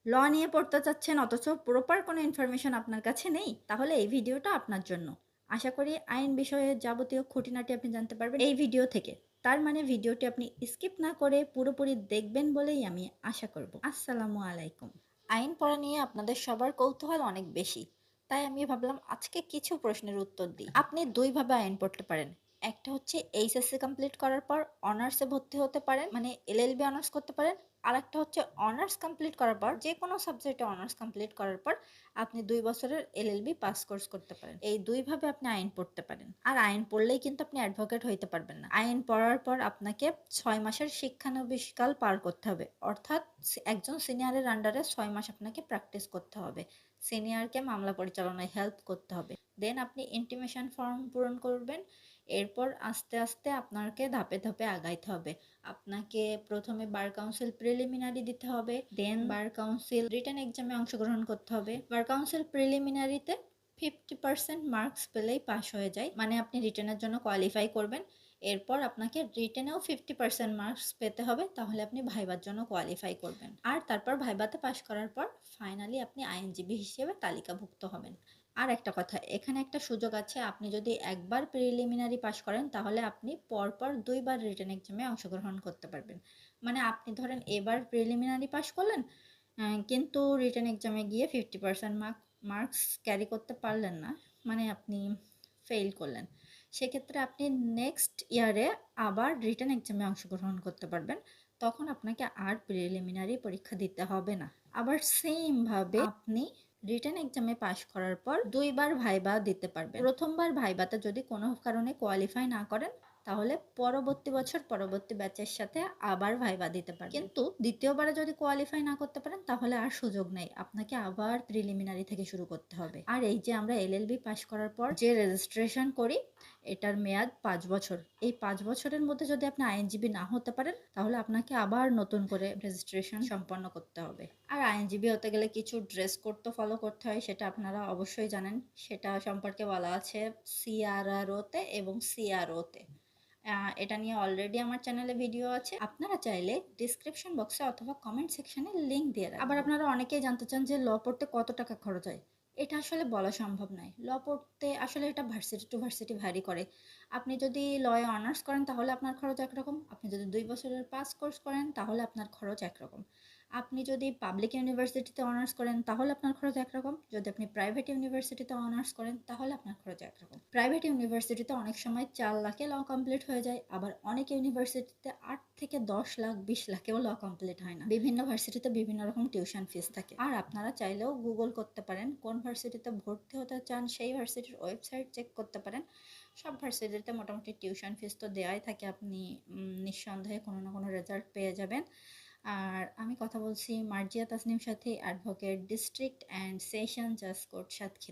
ল নিয়ে পড়তে চাচ্ছেন অথচ প্রপার কোনো ইনফরমেশন আপনার কাছে নেই? তাহলে এই ভিডিওটা আপনার জন্য। আশা করি আইন বিষয়ে যাবতীয় খুঁটিনাটি আপনি জানতে পারবেন এই ভিডিও থেকে। তার মানে ভিডিওটি আপনি স্কিপ না করে পুরোপুরি দেখবেন বলেই আমি আশা করব। আসসালামু আলাইকুম। আইন পড়া নিয়ে আপনাদের সবার কৌতূহল অনেক বেশি। তাই আমি ভাবলাম আজকে কিছু প্রশ্নের উত্তর দিই। আপনি ২ ভাবে আইন পড়তে পারেন। একটা হচ্ছে এইচএসসি কমপ্লিট করার পর অনার্সে ভর্তি হতে পারেন, মানে এলএলবি অনার্স করতে পারেন। আরেকটা হচ্ছে অনার্স কমপ্লিট করার পর যেকোনো সাবজেক্টে অনার্স কমপ্লিট করার পর আপনি ২ বছরের এলএলবি পাস কোর্স করতে পারেন। এই ২ ভাবে আপনি আইন পড়তে পারেন। আর আইন পড়লেই কিন্তু আপনি অ্যাডভোকেট হইতে পারবেন না। আইন পড়ার পর আপনাকে ৬ মাসের শিক্ষানবিশকাল পার করতে হবে। অর্থাৎ একজন সিনিয়রের আন্ডারে ৬ মাস আপনাকে প্র্যাকটিস করতে হবে। সিনিয়রকে মামলা পরিচালনায় হেল্প করতে হবে। দেন আপনি ইন্টিমেশন ফর্ম পূরণ করবেন। এরপর আস্তে, আস্তে আপনাকে ধাপে, ধাপে আগাইতে হবে। আপনাকে ১ম এ বার কাউন্সিল প্রিলিমিনারি দিতে হবে। দেন বার কাউন্সিল রিটেন এক্সামে অংশগ্রহণ করতে হবে। বার কাউন্সিল প্রিলিমিনারিতে 50% মার্কস পেলেই পাস হয়ে যায়। মানে আপনি রিটেনের জন্য কোয়ালিফাই করবেন। এরপর আপনাকে রিটেনেও 50% মার্কস পেতে হবে। তাহলে আপনি ভাইবার জন্য কোয়ালিফাই করবেন। আর তারপর ভাইভাতে পাস করার পর ফাইনালি আপনি আইনজীবী হিসেবে তালিকাভুক্ত হবেন। আর একটা কথা, এখানে একটা সুযোগ আছে। আপনি যদি একবার প্রিলিমিনারি পাস করেন তাহলে আপনি পরপর ২ বার রিটেন এক্সামে অংশগ্রহণ করতে পারবেন। মানে আপনি ধরেন এবার প্রিলিমিনারি পাস করলেন, কিন্তু রিটেন এক্সামে গিয়ে 50% মার্কস ক্যারি করতে পারলেন না। মানে আপনি ফেইল করলেন। সেক্ষেত্রে আপনি নেক্সট ইয়ারে আবার রিটেন এক্সামে অংশগ্রহণ করতে পারবেন। তখন আপনাকে আর প্রিলিমিনারি পরীক্ষা দিতে হবে না। আবার সেম ভাবে আপনি রিটেন এক্সামে পাস করার পর ২ বার ভাইবা দিতে পারবেন। ১ম বার ভাইবাতে যদি কোনো কারণে কোয়ালিফাই না করেন তাহলে পরবর্তী বছর পরবর্তী ব্যাচের সাথে আবার ভাইবা দিতে পারবেন। কিন্তু ২য় বারে যদি কোয়ালিফাই না করতে পারেন তাহলে আর সুযোগ নেই। আপনাকে আবার প্রিলিমিনারি থেকে শুরু করতে হবে। আর এই যে আমরা এলএলবি পাস করার পর যে রেজিস্ট্রেশন করি এটার মেয়াদ ৫ বছর। এই ৫ বছরের মধ্যে যদি আপনি আইনজীবী না হতে পারেন তাহলে আপনাকে আবার নতুন করে রেজিস্ট্রেশন সম্পন্ন করতে হবে। আর আইনজীবী হতে গেলে কিছু ড্রেস কোড তো ফলো করতে হয়, সেটা আপনারা অবশ্যই জানেন। সেটা সম্পর্কে বলা আছে সিআরআরওতে এবং সিআরওতে। এটা নিয়ে অলরেডি আমার চ্যানেলে ভিডিও আছে। আপনারা চাইলে ডিসক্রিপশন বক্সে অথবা কমেন্ট সেকশনে লিংক দিয়ে রাখবো। আবার আপনারা অনেকেই জানতে চান যে ল পড়তে কত টাকা খরচ হয়? এটা আসলে বলা সম্ভব নয়। ল পড়তে আসলে এটা ভার্সিটি টু ভার্সিটি ভ্যারি করে। আপনি যদি লয়ে অনার্স করেন তাহলে আপনার খরচ একরকম। আপনি যদি ২ বছরের পাস কোর্স করেন তাহলে আপনার খরচ একরকম। আপনি যদি পাবলিক ইউনিভার্সিটিতে অনার্স করেন তাহলে আপনার খরচ একরকম। যদি আপনি প্রাইভেট ইউনিভার্সিটিতে অনার্স করেন তাহলে আপনার খরচ একরকম। প্রাইভেট ইউনিভার্সিটিতে অনেক সময় ৪ লাখে ল কমপ্লিট হয়ে যায়। আবার অনেক ইউনিভার্সিটিতে ৮ থেকে ১০ লাখ ২০ লাখেও ল কমপ্লিট হয় না। বিভিন্ন ভার্সিটিতে বিভিন্ন রকম টিউশন ফিস থাকে। আর আপনারা চাইলেও গুগল করতে পারেন, কোন ভার্সিটিতে ভর্তি হতে চান সেই ভার্সিটির ওয়েবসাইট চেক করতে পারেন। সব ভার্সিটিতে মোটামুটি টিউশন ফিস তো দেওয়াই থাকে। আপনি নিঃসন্দেহে কোনো না কোনো রেজাল্ট পেয়ে যাবেন। আর আমি কথা বলছি মার্জিয়া তাসনিম সাথী, অ্যাডভোকেট, ডিস্ট্রিক্ট অ্যান্ড সেশন জাজ কোর্ট সাতক্ষীরা।